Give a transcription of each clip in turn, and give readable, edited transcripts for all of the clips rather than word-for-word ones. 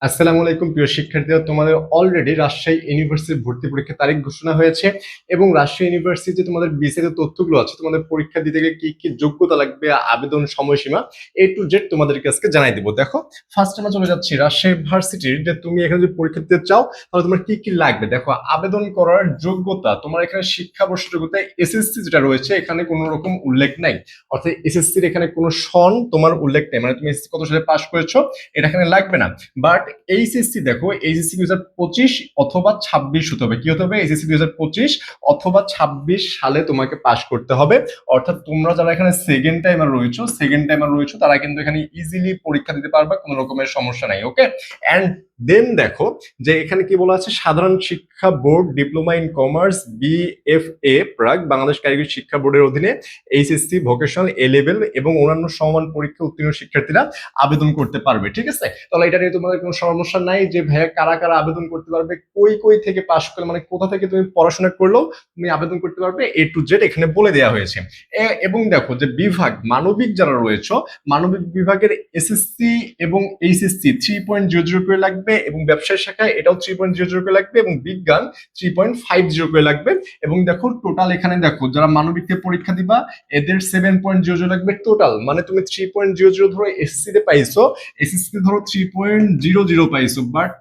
আসসালামু আলাইকুম প্রিয় শিক্ষার্থীরা, তোমাদের অলরেডি রাজশাহী ইউনিভার্সিটির ভর্তি পরীক্ষার তারিখ ঘোষণা হয়েছে এবং রাজশাহী ইউনিভার্সিটি তোমাদের বিস্তারিত তথ্যগুলো আছে, তোমাদের পরীক্ষা দিতে গেলে কি কি যোগ্যতা লাগবে, আবেদন সময়সীমা A to Z তোমাদেরকে আজকে জানাই দিব। দেখো, ফার্স্ট আমরা চলে যাচ্ছি রাজশাহী ভার্সিটির, যে তুমি এখানে যদি পরীক্ষা দিতে চাও তাহলে তোমার কি কি লাগবে। দেখো, আবেদন করার যোগ্যতা, তোমার এখানে শিক্ষাবর্ষ যোগ্যতা এসএসসি যেটা রয়েছে এখানে কোনো রকম উল্লেখ নাই, অর্থাৎ এসএসসির এখানে কোনো সন তোমার উল্লেখ নেই, মানে তুমি এসএসসি কত সালে পাস করেছো এটা এখানে লাগবে না। বাট এইচএসসি, দেখো এইচএসসি 2025 অথবা 26 হতে হবে। কি হতে হবে? এইচএসসি 2025 অথবা 26 সালে তোমাকে পাস করতে হবে। অর্থাৎ তোমরা যারা এখানে সেকেন্ড টাইমার রয়েছো তারা কিন্তু এখানে ইজিলি পরীক্ষা দিতে পারবে, কোনো রকমের সমস্যা নাই। ওকে, অ্যান্ড দেন দেখো যে এখানে কি বলা আছে, সাধারণ শিক্ষা board diploma in commerce BFA প্রাক বাংলাদেশ কারিগরি শিক্ষা বোর্ডের অধীনে এইচএসসি ভোকেশনাল এ লেভেল এবং অন্যান্য সমান পরীক্ষা উত্তীর্ণ শিক্ষার্থীরা আবেদন করতে পারবে। ঠিক আছে, তাহলে এটা নিয়ে তোমাদের কোনো সমস্যা নাই যে ভাইয়া কারা কারা আবেদন করতে পারবে, কই কই থেকে পাশ করলে, মানে কোথা থেকে তুমি পড়াশোনা করলেও তুমি আবেদন করতে পারবে, A to Z এখানে বলে দেওয়া হয়েছে। এবং দেখো যে বিভাগ, মানবিক যারা রয়েছে, মানবিক বিভাগের এসএসসি এবং এইচএসসি 3.00 করে লাগবে এবং ব্যবসায় শাখায় এটাও 3.00 করে লাগবে এবং বিজ্ঞান 3.50 করে লাগবে। এবং দেখো টোটাল এখানে দেখো যারা মানবিকতে পরীক্ষা দিবা এদের 7.00 লাগবে টোটাল, মানে তুমি 3.00 ধরো এসএসসি তে পাইছো, এসএসসি ধরো 3.00 পাইছো, বাট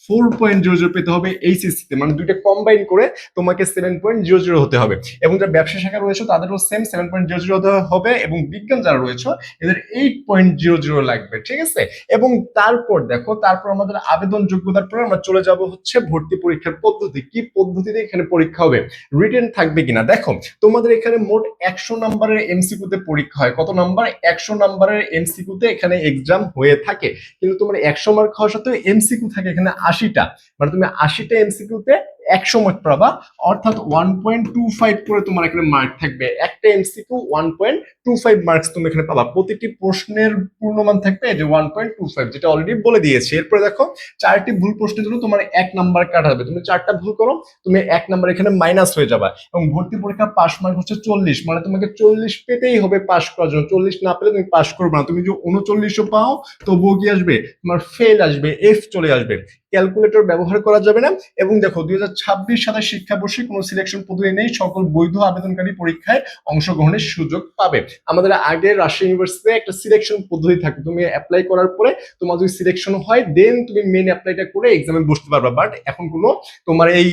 4.00 পেতে হবে এইচএসসি তে, মানে দুইটা কম্বাইন করে তোমাকে 7.00 হতে হবে। এবং যারা ব্যবসা শাখা রয়েছে তাদেরও সেম 7.00 হতে হবে এবং বিজ্ঞান যারা রয়েছে এদের 8.00 লাগবে। ঠিক আছে, এবং তারপর দেখো, তারপর আমাদের আবেদন যোগ্যতার পর আমরা চলে যাব হচ্ছে ভর্তি পরীক্ষার পদ্ধতি, কি পদ্ধতিতে এখানে পরীক্ষা হবে, রিটেন থাকবে কিনা। দেখো, তোমাদের এখানে মোট 100 নাম্বারের এমসিকিউ তে পরীক্ষা হয়। কত নাম্বার? 100 নাম্বারের এমসিকিউ তে এখানে এক্সাম হয়ে থাকে, কিন্তু তোমার 100 মার্ক হওয়া সত্ত্বেও এমসিকিউ থাকে এখানে 80টা, মানে তুমি 80টা এমসিকিউ তে 100 মার্ক পাবা, অর্থাৎ 1.25 করে তোমার এখানে মার্ক থাকবে। একটা এমসিকিউ 1.25 মার্কস তুমি এখানে পাবা। প্রতিটি প্রশ্নের পূর্ণমান থাকবে যে 1.25, যেটা অলরেডি বলে দিয়েছি। এরপরে দেখো, 4টি ভুল প্রশ্নের জন্য তোমার 1 নাম্বার কাটা যাবে। তুমি 4টা ভুল করো, তুমি 1 নাম্বার এখানে মাইনাস হয়ে যাবে। এবং ভর্তি পরীক্ষা পাস মার্ক হচ্ছে 40, মানে তোমাকে 40 পেতেই হবে পাস করার জন্য। 40 না পেলে তুমি পাস করবে না। তুমি যদি 39ও পাও তবুও কি আসবে, তোমার ফেল আসবে, এফ চলে আসবে। ক্যালকুলেটর ব্যবহার করা যাবে না। এবং দেখো, 2026 সালের শিক্ষাবর্ষে কোনো সিলেকশন পদ্ধতি নেই, সকল বৈধ আবেদনকারী পরীক্ষায় অংশগ্রহণের সুযোগ পাবে। আমাদের আগে রাজশাহী ইউনিভার্সিটিতে একটা সিলেকশন পদ্ধতি থাকে, তুমি অ্যাপ্লাই করার পরে তোমার যদি সিলেকশন হয় দেন তুমি মেন অ্যাপ্লাইটা করে এক্সামে বসতে পারবা। বাট এখন কোনো তোমার এই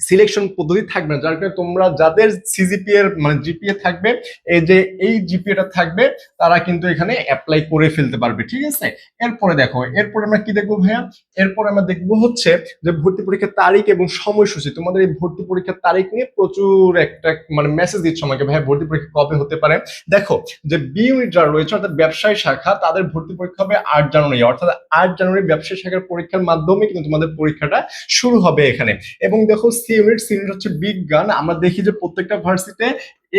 সিলেকশন পদ্ধতি থাকবে না, যার কারণে তোমরা যাদের সিজিপিএ মানে জিপিএ থাকবে, এই যে এই জিপিএটা থাকবে, তারা কিন্তু এখানে অ্যাপ্লাই করে ফেলতে পারবে। ঠিক আছে, এরপরে দেখো, এরপরে আমরা কি দেখবো ভাইয়া, এরপরে আমরা দেখবো হচ্ছে যে ভর্তি পরীক্ষার তারিখ এবং সময়সূচি। তোমাদের এই ভর্তি পরীক্ষার তারিখ নিয়ে প্রচুর একটা মানে মেসেজ দিচ্ছে আমাকে, ভাইয়া ভর্তি পরীক্ষা কবে হতে পারে। দেখো, যে বি ইউনিট যারা রয়েছে অর্থাৎ ব্যবসায় শাখা, তাদের ভর্তি পরীক্ষা হবে 8 জানুয়ারি, অর্থাৎ 8 জানুয়ারি ব্যবসায় শাখার পরীক্ষার মাধ্যমে কিন্তু তোমাদের পরীক্ষাটা শুরু হবে এখানে। এবং দেখো, সি ইউনিট হচ্ছে বিজ্ঞান। আমরা দেখি যে প্রত্যেকটা ভার্সিটিতে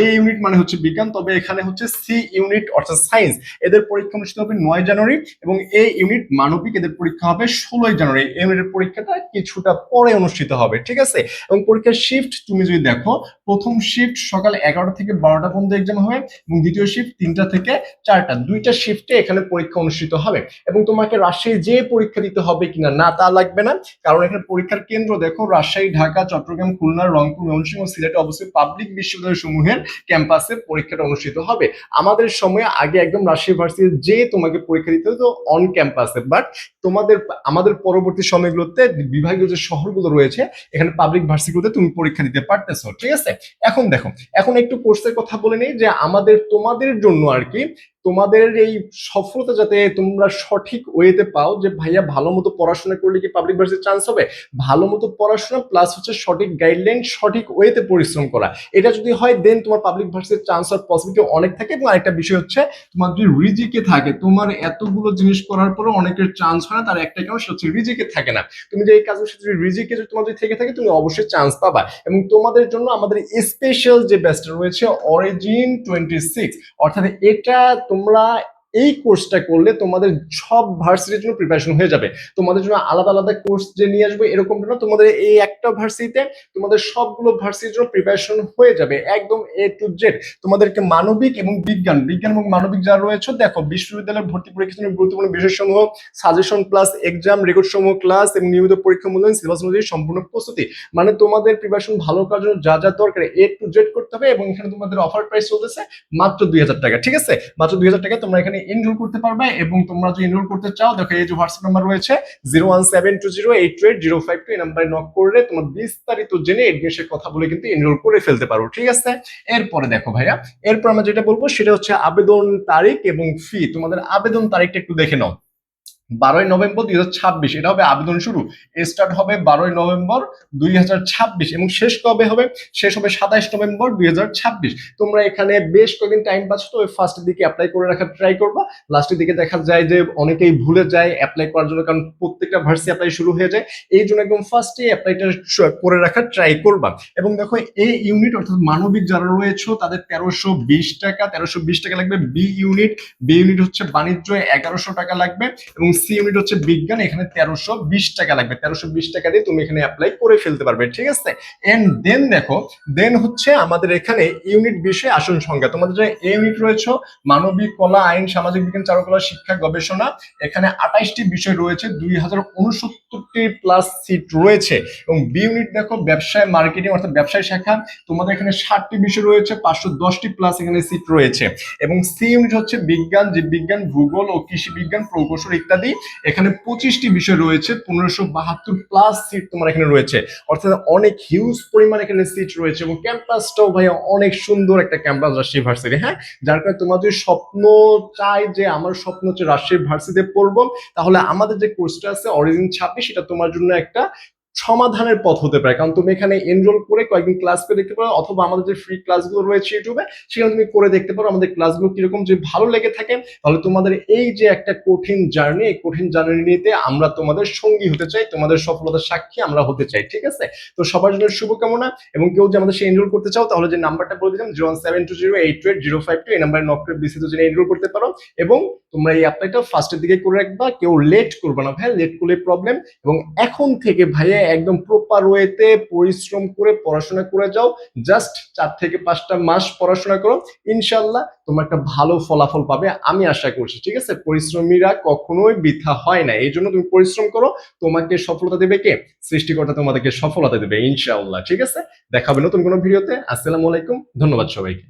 এ ইউনিট মানে হচ্ছে বিজ্ঞান, তবে এখানে হচ্ছে সি ইউনিট অর্থাৎ সায়েন্স, এদের পরীক্ষা অনুষ্ঠিত হবে 9 জানুয়ারি। এবং এ ইউনিট মানবিক, এদের পরীক্ষা হবে 16 জানুয়ারি। এ ইউনিটের পরীক্ষাটা কিছুটা পরে অনুষ্ঠিত হবে। ঠিক আছে, এবং পরীক্ষার শিফট তুমি যদি দেখো, প্রথম শিফট সকাল 11টা থেকে 12টা পর্যন্ত এক্সাম হবে এবং দ্বিতীয় শিফট 3টা থেকে 4টা, দুইটা শিফটে এখানে পরীক্ষা অনুষ্ঠিত হবে। এবং তোমাকে রাজশাহী যে পরীক্ষা দিতে হবে কিনা না তা লাগবে না, কারণ এখানে পরীক্ষার কেন্দ্র দেখো রাজশাহী, ঢাকা, চট্টগ্রাম, খুলনা, রংপুর, ময়মনসিংহ, সিলেটে অবস্থিত পাবলিক বিশ্ববিদ্যালয় সমূহের ক্যাম্পাসে পরীক্ষাটা অনুষ্ঠিত হবে। আমাদের সময়ে আগে একদম রাজশাহী ভার্সিটি যে তোমাকে পরীক্ষা দিতে হতো অন ক্যাম্পাসে, বাট তোমাদের আমাদের পরবর্তী সময়গুলোতে বিভাগীয় যে শহরগুলো রয়েছে এখানে পাবলিক ভার্সিটিগুলোতে তুমি পরীক্ষা দিতে পারতেছো। ঠিক আছে, এখন দেখো, এখন একটু কোর্সের কথা বলে নেই যে আমাদের তোমাদের জন্য আর কি, তোমাদের এই সফলতা যাতে তোমরা সঠিক ওয়েতে পাও, যে ভাইয়া ভালো মতো পড়াশোনা করলে কি পাবলিক ভার্সিটি চান্স হবে, ভালো মতো পড়াশোনা প্লাস হচ্ছে সঠিক গাইডলাইন, সঠিক ওয়েতে পরিশ্রম করা, এটা যদি হয় দেন তোমার পাবলিক ভার্সিটির চান্স আর পসিবিলিটি অনেক থাকে। এবং আরেকটা বিষয় হচ্ছে, তোমার যদি রিজিকে থাকে, তোমার এতগুলো জিনিস করার পরে অনেকের চান্স হয় না, তার একটা কারণ সেটা হচ্ছে রিজিকে থাকে না। তুমি যে এই কাজের সাথে রিজিকে যদি তোমাদের থেকে থাকে তুমি অবশ্যই চান্স পাবা। এবং তোমাদের জন্য আমাদের স্পেশাল যে ব্যাচটা রয়েছে অরিজিন 26, অর্থাৎ এটা তোমরা এই কোর্সটা করলে তোমাদের সব ভার্সিটির জন্য প্রিপারেশন হয়ে যাবে। তোমাদের জন্য আলাদা আলাদা কোর্স যে নিয়ে আসবে এরকমটা না, তোমাদের এই একটা ভার্সিটিতে তোমাদের সবগুলো ভার্সিটির জন্য প্রিপারেশন হয়ে যাবে একদম A to Z। তোমাদেরকে মানবিক এবং বিজ্ঞান বিজ্ঞান এবং মানবিক যারা রয়েছে, দেখো বিশ্ববিদ্যালয়ের ভর্তি পরীক্ষার জন্য গুরুত্বপূর্ণ বিষয়সমূহ, সাজেশন প্লাস এক্সাম, রেকর্ড সমূহ ক্লাস এবং নিয়মিত পরীক্ষা মূল্যায়ন, সিলেবাস অনুযায়ী সম্পূর্ণ প্রস্তুতি। মানে তোমাদের প্রিপারেশন ভালো করার জন্য যা যা দরকার A to Z করতে হবে। এবং এখানে তোমাদের অফার প্রাইস চলতেছে মাত্র 2000 টাকা, ঠিক আছে? মাত্র 2000 টাকা তোমরা এখানে এনরোল করতে পারবে। এবং তোমরা যদি এনরোল করতে চাও, দেখো এই যে হোয়াটসঅ্যাপ নাম্বার রয়েছে 01720828052, এই নাম্বারে নক করলে তোমার বিস্তারিত জেনে এডমিশনের কথা বলে কিন্তু এনরোল করে ফেলতে পারো, ঠিক আছে? এরপরে দেখো ভাইয়া, এরপর আমরা যেটা বলবো সেটা হচ্ছে আবেদন তারিখ এবং ফি। তোমাদের আবেদন তারিখটা একটু দেখে নাও। 12ই নভেম্বর 2026 এটা হবে আবেদন শুরু। স্টার্ট হবে 12ই নভেম্বর 2026 এবং শেষ কবে হবে? শেষ হবে 27 নভেম্বর 2026। তোমরা এখানে বেশ কয়েকদিন টাইম পাচ্ছ, তো ফার্স্টের দিকে অ্যাপ্লাই করে রাখার ট্রাই করবা। লাস্টের দিকে দেখা যায় যে অনেকেই ভুলে যায় অ্যাপ্লাই করার জন্য, কারণ প্রত্যেকটা ভার্সি অ্যাপ্লাই শুরু হয়ে যায়। এই জন্য একদম ফার্স্টে অ্যাপ্লাইটা করে রাখার ট্রাই করবা। এবং দেখো এই ইউনিট অর্থাৎ মানবিক যারা রয়েছে তাদের 1320 টাকা, 1320 টাকা লাগবে। বি ইউনিট হচ্ছে বাণিজ্য, 1100 টাকা লাগবে। এবং সি ইউনিট হচ্ছে বিজ্ঞান, এখানে 1320 টাকা লাগবে। 1320 টাকা দিয়ে তুমি এখানে অ্যাপ্লাই করে ফেলতে পারবে, ঠিক আছে? এন্ড দেন দেখো, দেন হচ্ছে আমাদের এখানে ইউনিট বিষয়ে আসন সংখ্যা। তোমাদের যে এ ইউনিট রয়েছে মানবিক, কলা, আইন, সামাজিক বিজ্ঞান, চারুকলা, শিক্ষা, গবেষণা, এখানে 28টি বিষয় রয়েছে, 2069টি প্লাস সিট রয়েছে। এবং বি ইউনিট দেখো ব্যবসায়, মার্কেটিং অর্থাৎ ব্যবসায় শাখা, তোমাদের এখানে 60টি বিষয় রয়েছে, 510টি প্লাস এখানে সিট রয়েছে। এবং সি ইউনিট হচ্ছে বিজ্ঞান, জীববিজ্ঞান, ভূগোল ও কৃষি বিজ্ঞান, প্রকৌশল ইত্যাদি, এখানে 25টি বিষয় রয়েছে, 1572 প্লাস সিট তোমার এখানে রয়েছে। অর্থাৎ অনেক হিউজ পরিমাণ এখানে সিট রয়েছে। এবং ক্যাম্পাসটাও ভাইয়া অনেক সুন্দর একটা ক্যাম্পাস রাজশাহী ভার্সিটি, হ্যাঁ? যার কারণে তোমার যদি স্বপ্ন চাই যে আমার স্বপ্ন হচ্ছে রাজশাহী ভার্সিটিতে পড়বো, তাহলে আমাদের যে কোর্সটা আছে অরিজিন 26 সেটা তোমার জন্য একটা সমাধানের পথ হতে পারে। কারণ তুমি এখানে এনরোল করে কয়েকদিন ক্লাস করে দেখতে পারো, অথবা আমাদের যে ফ্রি ক্লাসগুলো রয়েছে ইউটিউবে সেখানে তুমি করে দেখতে পারো আমাদের ক্লাসগুলো কিরকম। যে ভালো লেগে থাকে তাহলে তোমাদের এই যে একটা কঠিন জার্নি, এই কঠিন জার্নিতে আমরা তোমাদের সঙ্গী হতে চাই, তোমাদের সফলতার সাক্ষী আমরা হতে চাই, ঠিক আছে? তো সবার জন্য শুভকামনা। এবং কেউ যে আমাদের সে এনরোল করতে চাও তাহলে যে নাম্বারটা বলে দিলাম 01720828052, এই নাম্বারে নক করে বিস্তারিত জেনে এনরোল করতে পারো। এবং তোমরা এই অ্যাপ্লাইটা ফার্স্টের দিকে করে রাখবা, কেউ লেট করবে না ভাই, লেট করলে প্রবলেম। এবং এখন থেকে ভাইয়া একদম প্রপার ওয়েতে পরিশ্রম করে পড়াশোনা করে যাও। জাস্ট 4 থেকে 5টা মাস পড়াশোনা করো, ইনশাল্লাহ তোমরা একটা ভালো ফলাফল পাবে আমি আশা করছি, ঠিক আছে? পরিশ্রমীরা কখনোই বৃথা হয় না, এই জন্য তুমি পরিশ্রম করো। তোমাকে সফলতা দেবে কে? সৃষ্টিকর্তা তোমাদেরকে সফলতা দেবে ইনশাআল্লাহ, ঠিক আছে? দেখা হবে নতুন কোনো ভিডিওতে। আসসালামু আলাইকুম, ধন্যবাদ সবাইকে।